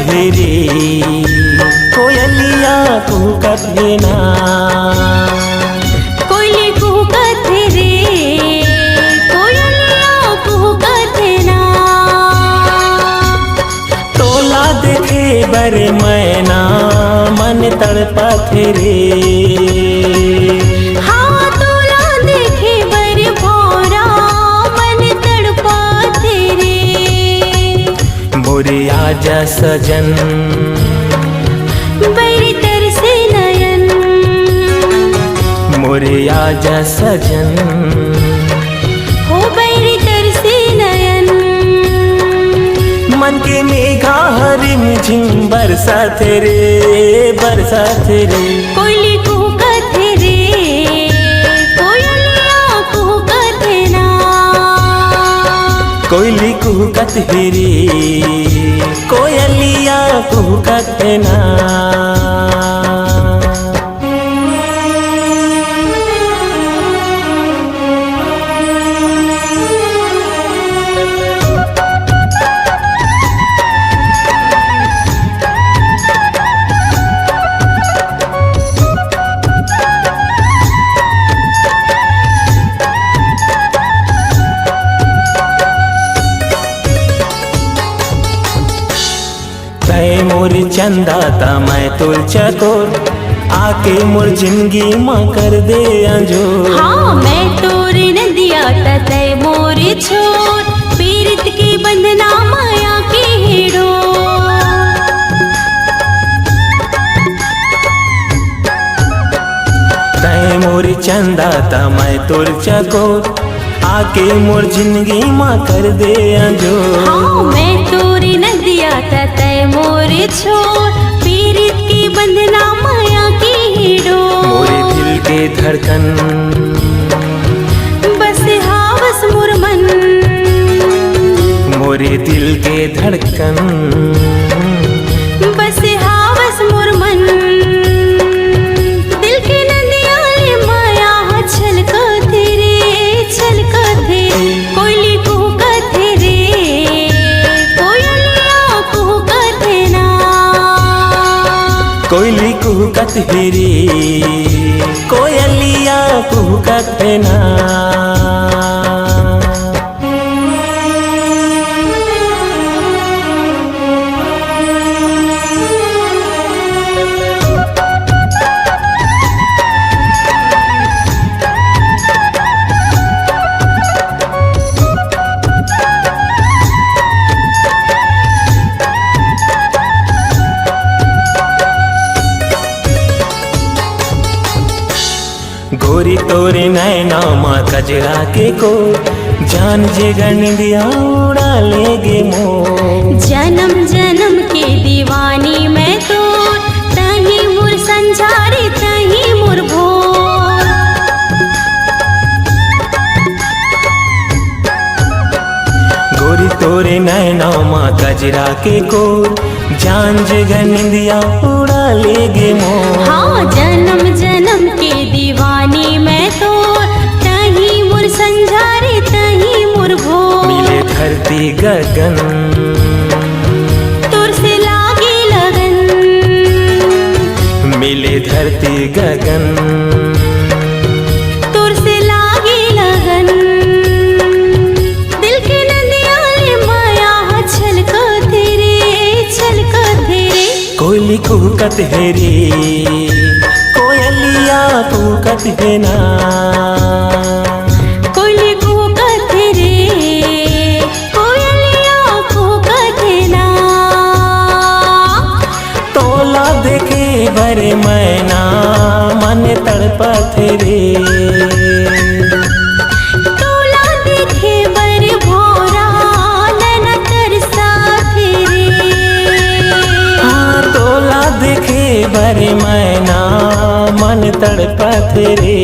हे रे कोयलिया कुहकत हे ना। कोयली कुहकत हे रे कोयलिया कुहकत हे ना। तोला देखे बर मैना मन तड़पत हे रे। हाँ तोला देखे बर भौरा मन तड़पत हे रे। मोरे आजा सजन बड़ी तरसे नयन। मोरे आजा सजन हो बड़ी तरसे नयन। मन के मेघा हरिम झिम बरसात रे बरसात रे। कोयली कुहकत हे रे कोयलिया कुहकत हे ना। कोयली कुहकत हे रे कोयलिया कुहकत हे ना। तय मोर चंदा ता मैं तुल चकोर आके मोर जिंदगी माँ कर दे अंजोर। हाँ मैं तोरे नदिया तय मोरे छोर पीरित के बंधना माया के हेड़ो। तय मोर चंदा ता मैं तुल चकोर आके मोर जिंदगी माँ कर दे अंजोर। हाँ मैं तोरे नदिया तय मोरे छोर पीरित के बंधना माया के हेड़ो। मोरे दिल के धड़कन बस हावस मोर मन। मोरे दिल के धड़कन बस हावस मोर मन। दिल के नदिया ले माया छलकत हे रे छलकत हे। कोयली कुहकत हे रे कोयलिया कुहकत हे ना। कोयली कुहकत हे रे कोयलिया कुहकत हे ना। गोरी तोरे नैना माँ कजरा के को जान जे गण दिया उड़ा लेगे मोर। जन्म जन्म के दीवानी मैं तो तही मुर संझारी तही मुर भोर। गोरी तोरे नैना माँ कजरा के को जान जे गण दिया उड़ा लेगे मोर। हाँ जन्म जन्म के दीवानी मैं तो तही मुर संझारी तही मुर भोर। मिले धरती गगन तुर से लागी लगन। मिले धरती गगन तुर से लागी लगन। दिल के नदिया ले माया छलकत हे रे छलकत हे रे। कोयली कुहकत हे रे कोयलिया कुहकत हे ना। कोयली कुहकत हे रे कोयलिया कुहकत हे ना। तोला देखे बर मैना मन तड़पत हे रे। तोला देखे बर भौरा नैना तरसत हे रे। हाँ तोला देखे बर मैना मन तड़पत हे रे।